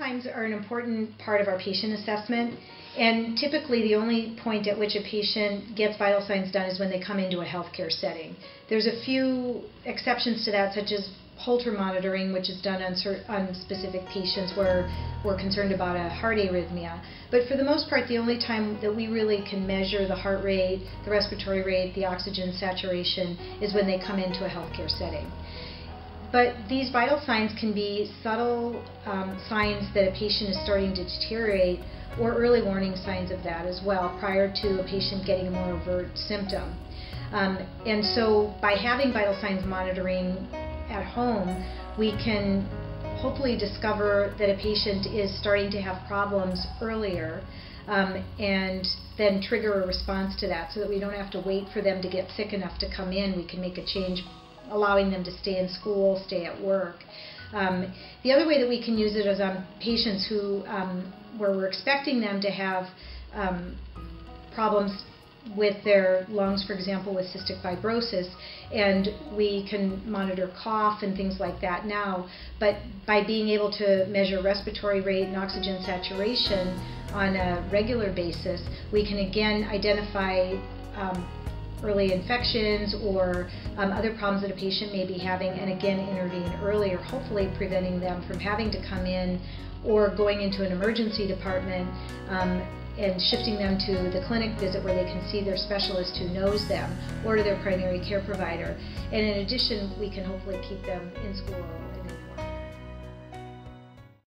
signs are an important part of our patient assessment, and typically the only point at which a patient gets vital signs done is when they come into a healthcare setting. There's a few exceptions to that, such as Holter monitoring, which is done on specific patients where we're concerned about a heart arrhythmia. But for the most part, the only time that we really can measure the heart rate, the respiratory rate, the oxygen saturation is when they come into a healthcare setting. But these vital signs can be subtle signs that a patient is starting to deteriorate, or early warning signs of that as well, prior to a patient getting a more overt symptom. And so by having vital signs monitoring at home, we can hopefully discover that a patient is starting to have problems earlier, and then trigger a response to that so that we don't have to wait for them to get sick enough to come in. We can make a change, allowing them to stay in school, stay at work. The other way that we can use it is on patients who, where we're expecting them to have problems with their lungs, for example, with cystic fibrosis, and we can monitor cough and things like that now. But by being able to measure respiratory rate and oxygen saturation on a regular basis, we can again identify early infections or other problems that a patient may be having, and again intervene earlier, hopefully preventing them from having to come in or going into an emergency department, and shifting them to the clinic visit where they can see their specialist who knows them, or to their primary care provider. And in addition, we can hopefully keep them in school